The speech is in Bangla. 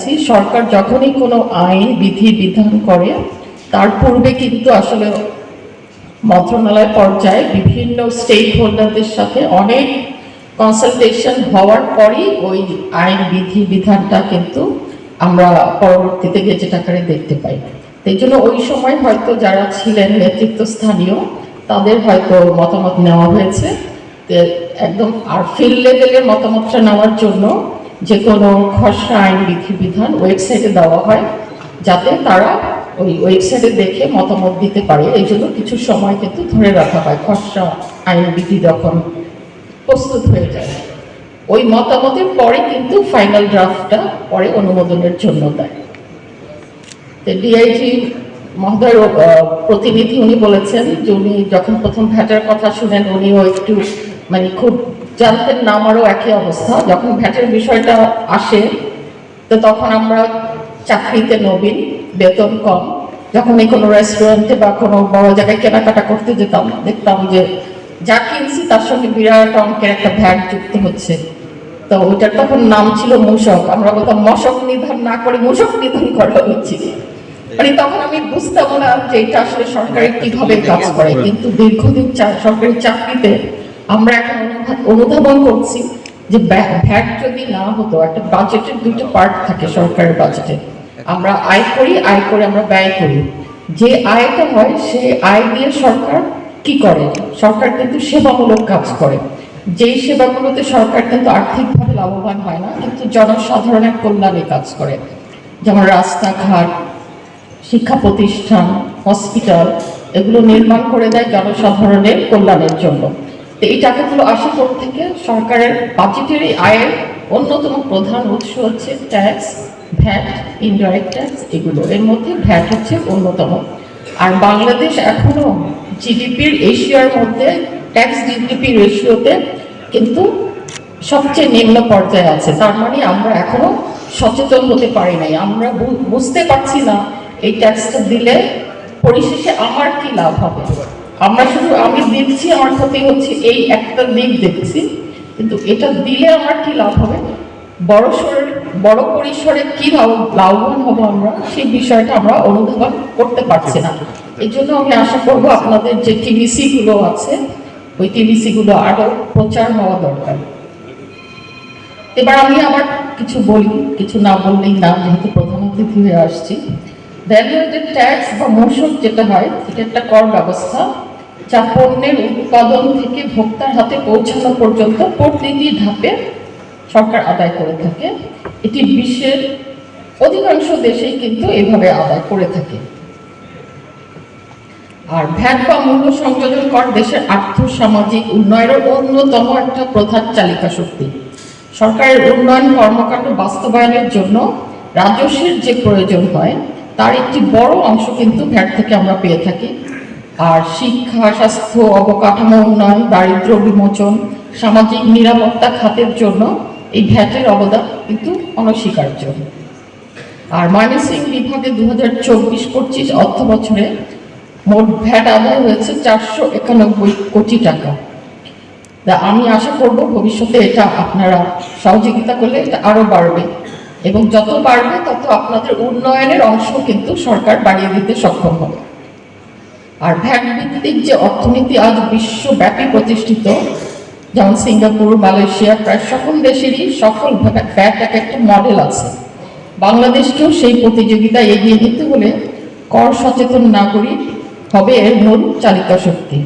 দেখেছি সরকার যখনই কোনো আইন বিধি বিধান করে তার পূর্বে কিন্তু আসলে মন্ত্রণালয় পর্যায়ে বিভিন্ন স্টেক হোল্ডারদের সাথে অনেক কনসালটেশন হওয়ার পরই ওই আইন বিধি বিধানটা কিন্তু আমরা পরবর্তীতে গেজেট আকারে দেখতে পাই। এই জন্য ওই সময় হয়তো যারা ছিলেন নেতৃত্ব স্থানীয় তাদের হয়তো মতামত নেওয়া হয়েছে। একদম আর ফিল্ড লেভেলের মতামতটা নেওয়ার জন্য যে কোনো খসড়া আইন বিধি বিধান ওয়েবসাইটে দেওয়া হয়, যাতে তারা ওই ওয়েবসাইটে দেখে মতামত দিতে পারে। এই জন্য কিছু সময় কিন্তু ধরে রাখা হয় খসড়া আইন বিধি যখন প্রস্তুত হয়ে যায়। ওই মতামতের পরে কিন্তু ফাইনাল ড্রাফটটা পরে অনুমোদনের জন্য দেয়। ডিআইজি মহোদয় প্রতিনিধি উনি বলেছেন যে উনি যখন প্রথম ভ্যাটের কথা শুনেন উনিও একটু মানে খুব জানতেন না, আমারও একই অবস্থা। যখন ভ্যাটের বিষয়টা আসে তো তখন আমরা চাকরিতে নবীন, বেতন কম, যখন কোনো রেস্টুরেন্টে বা কোনো বড় জায়গায় কেনাকাটা করতে যেতাম দেখতাম যে যা কিনছি তার সঙ্গে বিরাট অঙ্কের একটা ভ্যাট যুক্ত হচ্ছে। তো ওইটার তখন নাম ছিল মূসক, আমরা বলতাম মশক নিধন না করে মূসক নিধন করা উচিত। মানে তখন আমি বুঝতাম না যে এটা আসলে সরকারের কিভাবে কাজ করে, কিন্তু দীর্ঘদিন সরকারি চাকরিতে আমরা এখন অনুধাবন করছি যে ভ্যাট যদি না হতো, একটা বাজেটের দুটো পার্ট থাকে সরকারের বাজেটে, আমরা আয় করি, আয় করে আমরা ব্যয় করি। যে আয়টা হয় সেই আয় দিয়ে সরকার কি করে, সরকার কিন্তু সেবামূলক কাজ করে। যেই সেবাগুলোতে সরকার কিন্তু আর্থিকভাবে লাভবান হয় না, কিন্তু জনসাধারণের কল্যাণে কাজ করে, যেমন রাস্তাঘাট, শিক্ষা প্রতিষ্ঠান, হসপিটাল, এগুলো নির্মাণ করে দেয় জনসাধারণের কল্যাণের জন্য। তো এই টাকাগুলো আসে কোথা থেকে? সরকারের বাজেটের আয়ের অন্যতম প্রধান উৎস হচ্ছে ট্যাক্স, ভ্যাট, ইনডাইরেক্ট ট্যাক্স, এগুলো। এর মধ্যে ভ্যাট হচ্ছে অন্যতম। আর বাংলাদেশ এখনো জিডিপির এশিয়ার মধ্যে ট্যাক্স জিডিপি রেশিওতে কিন্তু সবচেয়ে নিম্ন পর্যায়ে আছে। তার মানে আমরা এখনো সচেতন হতে পারি নাই, আমরা বুঝতে পারছি না এই ট্যাক্সটা দিলে পরিশেষে আমার কি লাভ হবে। আমরা শুধু আমি দিচ্ছি, আমার ক্ষতি হচ্ছে, এই একটা দিক দেখছি, কিন্তু এটা দিলে আমার কি লাভ হবে, বড় পরিসরে কি লাভবান হবো আমরা, সেই বিষয়টা আমরা অনুধাবন করতে পারছি না। এই জন্য আমি আশা করব আপনাদের যে টিভিসি গুলো আছে ওই টিভিসি গুলো আরো প্রচার হওয়া দরকার। এবার আমি আবার কিছু বলি, কিছু না বললেই না, যেহেতু প্রধান অতিথি হয়ে আসছি। ভ্যালুয়েটেড ট্যাক্স বা মূসক যেটা হয়, এটা একটা কর ব্যবস্থা যা পণ্যের উৎপাদন থেকে ভোক্তার হাতে পৌঁছানো পর্যন্ত প্রতিটি ধাপে সরকার আদায় করে থাকে। এটি বিশ্বের অধিকাংশ দেশেই কিন্তু এভাবে আদায় করে থাকে। আর ভ্যাট বা মূল্য সংযোজন কর দেশের আর্থসামাজিক উন্নয়নের অন্যতম একটা প্রধান চালিকা শক্তি। সরকারের উন্নয়ন কর্মকাণ্ড বাস্তবায়নের জন্য রাজস্বের যে প্রয়োজন হয় তার একটি বড় অংশ কিন্তু ভ্যাট থেকে আমরা পেয়ে থাকি। আর শিক্ষা, স্বাস্থ্য, অবকাঠামো উন্নয়ন, দারিদ্র্য বিমোচন, সামাজিক নিরাপত্তা খাতের জন্য এই ভ্যাটের অবদান কিন্তু অনস্বীকার্য। আর ময়মনসিংহ বিভাগে 2024-25 অর্থ বছরে মোট ভ্যাট আদায় হয়েছে 491 কোটি টাকা। আমি আশা করব ভবিষ্যতে এটা আপনারা সহযোগিতা করলে এটা আরো বাড়বে, এবং যত বাড়বে তত আপনাদের উন্নয়নের অংশ কিন্তু সরকার বাড়িয়ে দিতে সক্ষম হবে। আর ভ্যাট ভিত্তিক যে অর্থনীতি আজ বিশ্বব্যাপী প্রতিষ্ঠিত, যেমন সিঙ্গাপুর, মালয়েশিয়া, প্রায় সকল দেশেরই সফল ভ্যাট একটা মডেল আছে। বাংলাদেশকেও সেই প্রতিযোগিতায় এগিয়ে নিতে হলে কর সচেতন নাগরিক হবে এর মূল চালিকা শক্তি।